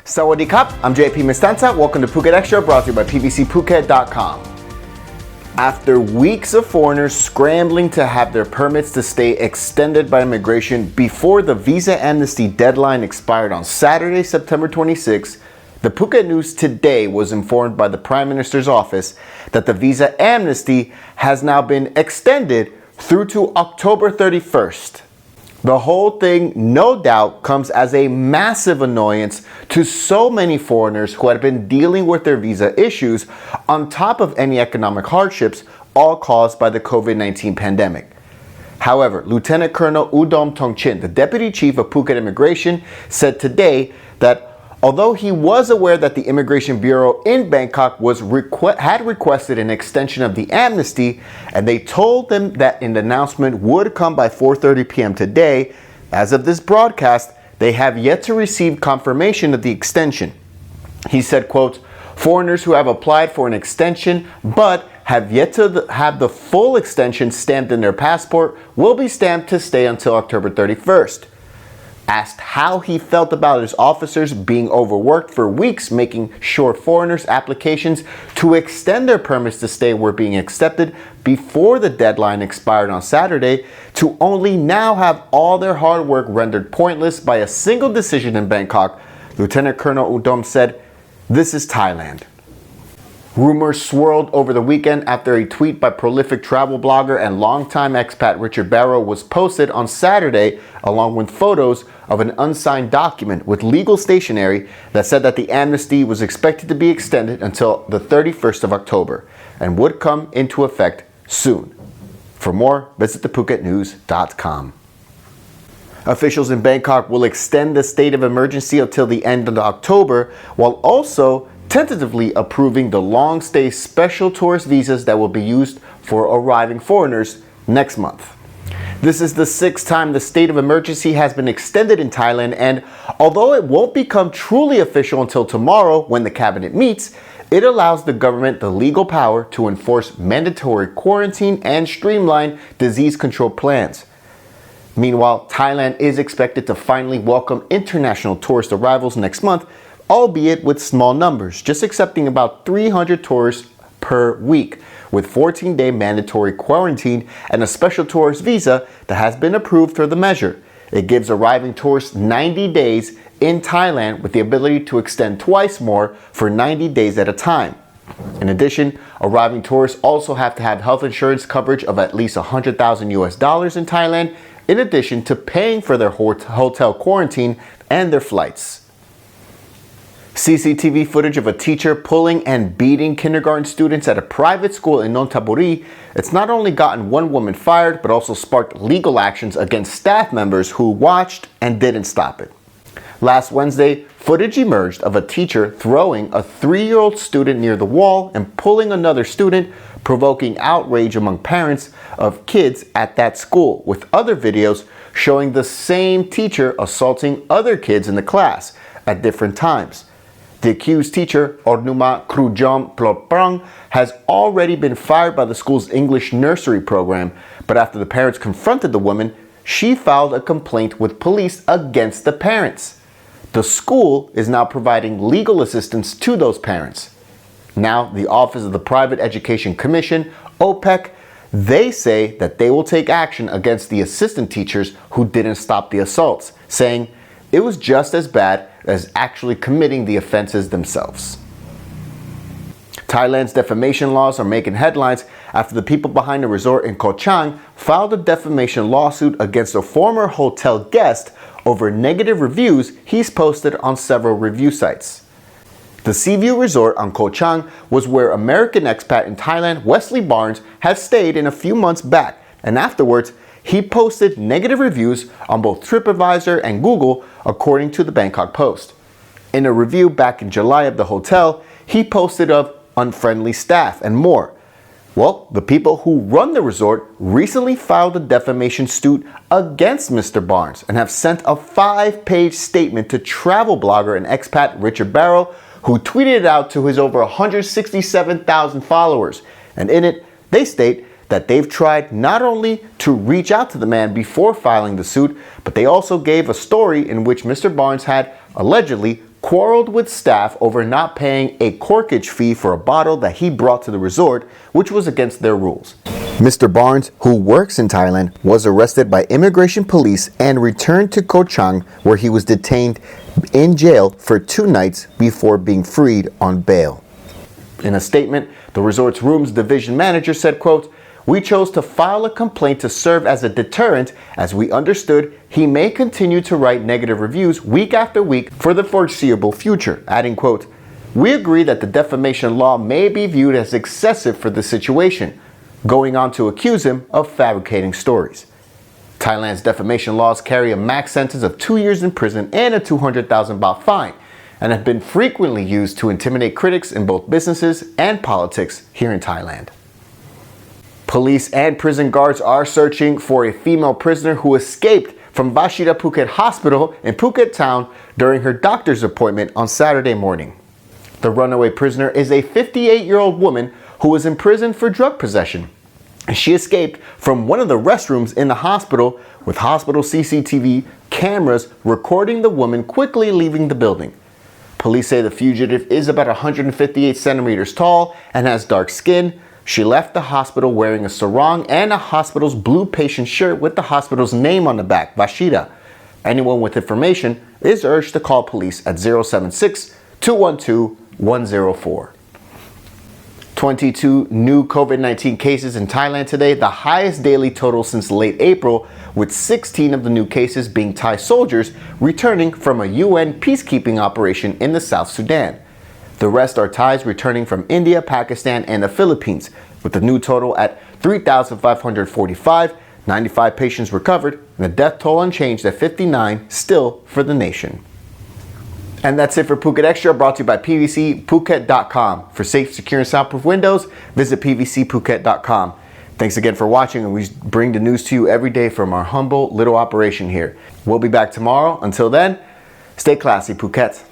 Sawadee Krap, I'm JP Mestanza. Welcome to Phuket Extra, brought to you by pvcphuket.com. After weeks of foreigners scrambling to have their permits to stay extended by immigration before the visa amnesty deadline expired on Saturday, September 26, the Phuket News today was informed by the Prime Minister's office that the visa amnesty has now been extended through to October 31st. The whole thing, no doubt, comes as a massive annoyance to so many foreigners who had been dealing with their visa issues on top of any economic hardships, all caused by the COVID-19 pandemic. However, Lieutenant Colonel Udom Tongchin, the Deputy Chief of Phuket Immigration, said today that although he was aware that the Immigration Bureau in Bangkok had requested an extension of the amnesty, and they told them that an announcement would come by 4:30 p.m. today, as of this broadcast, they have yet to receive confirmation of the extension. He said, quote, "Foreigners who have applied for an extension but have yet to have the full extension stamped in their passport will be stamped to stay until October 31st. Asked how he felt about his officers being overworked for weeks making sure foreigners' applications to extend their permits to stay were being accepted before the deadline expired on Saturday, to only now have all their hard work rendered pointless by a single decision in Bangkok, Lieutenant Colonel Udom said, "This is Thailand." Rumors swirled over the weekend after a tweet by prolific travel blogger and longtime expat Richard Barrow was posted on Saturday, along with photos of an unsigned document with legal stationery that said that the amnesty was expected to be extended until the 31st of October and would come into effect soon. For more, visit thephuketnews.com. Officials in Bangkok will extend the state of emergency until the end of October, while also tentatively approving the long-stay special tourist visas that will be used for arriving foreigners next month. This is the 6th time the state of emergency has been extended in Thailand, and although it won't become truly official until tomorrow when the cabinet meets, it allows the government the legal power to enforce mandatory quarantine and streamline disease control plans. Meanwhile, Thailand is expected to finally welcome international tourist arrivals next month, albeit with small numbers, just accepting about 300 tourists per week, with 14-day mandatory quarantine and a special tourist visa that has been approved for the measure. It gives arriving tourists 90 days in Thailand with the ability to extend twice more for 90 days at a time. In addition, arriving tourists also have to have health insurance coverage of at least $100,000 in Thailand, in addition to paying for their hotel quarantine and their flights. CCTV footage of a teacher pulling and beating kindergarten students at a private school in Nonthaburi, it's not only gotten one woman fired, but also sparked legal actions against staff members who watched and didn't stop it. Last Wednesday, footage emerged of a teacher throwing a 3-year-old student near the wall and pulling another student, provoking outrage among parents of kids at that school, with other videos showing the same teacher assaulting other kids in the class at different times. The accused teacher, Ornuma Krujom Plotprang, has already been fired by the school's English nursery program, but after the parents confronted the woman, she filed a complaint with police against the parents. The school is now providing legal assistance to those parents. Now, the Office of the Private Education Commission, OPEC, they say that they will take action against the assistant teachers who didn't stop the assaults, saying it was just as bad as actually committing the offenses themselves. Thailand's defamation laws are making headlines after the people behind a resort in Koh Chang filed a defamation lawsuit against a former hotel guest over negative reviews he's posted on several review sites. The Seaview Resort on Koh Chang was where American expat in Thailand Wesley Barnes had stayed in a few months back, and afterwards he posted negative reviews on both TripAdvisor and Google, according to the Bangkok Post. In a review back in July of the hotel, he posted of unfriendly staff and more. Well, the people who run the resort recently filed a defamation suit against Mr. Barnes and have sent a 5-page statement to travel blogger and expat Richard Barrow, who tweeted it out to his over 167,000 followers. And in it, they state that they've tried not only to reach out to the man before filing the suit, but they also gave a story in which Mr. Barnes had allegedly quarreled with staff over not paying a corkage fee for a bottle that he brought to the resort, which was against their rules. Mr. Barnes, who works in Thailand, was arrested by immigration police and returned to Koh Chang, where he was detained in jail for 2 nights before being freed on bail. In a statement, the resort's rooms division manager said, quote, "We chose to file a complaint to serve as a deterrent as we understood he may continue to write negative reviews week after week for the foreseeable future," adding, quote, "We agree that the defamation law may be viewed as excessive for the situation," going on to accuse him of fabricating stories. Thailand's defamation laws carry a max sentence of 2 years in prison and a 200,000 baht fine, and have been frequently used to intimidate critics in both businesses and politics here in Thailand. Police and prison guards are searching for a female prisoner who escaped from Vashida Phuket Hospital in Phuket Town during her doctor's appointment on Saturday morning. The runaway prisoner is a 58-year-old woman who was imprisoned for drug possession. She escaped from one of the restrooms in the hospital, with hospital CCTV cameras recording the woman quickly leaving the building. Police say the fugitive is about 158 centimeters tall and has dark skin. She left the hospital wearing a sarong and a hospital's blue patient shirt with the hospital's name on the back, Vashida. Anyone with information is urged to call police at 076-212-104. 22 new COVID-19 cases in Thailand today, the highest daily total since late April, with 16 of the new cases being Thai soldiers returning from a UN peacekeeping operation in the South Sudan. The rest are Thais returning from India, Pakistan, and the Philippines, with the new total at 3,545, 95 patients recovered, and the death toll unchanged at 59 still for the nation. And that's it for Phuket Extra, brought to you by PVCPhuket.com. For safe, secure, and soundproof windows, visit PVCPhuket.com. Thanks again for watching, and we bring the news to you every day from our humble little operation here. We'll be back tomorrow. Until then, stay classy, Phuket.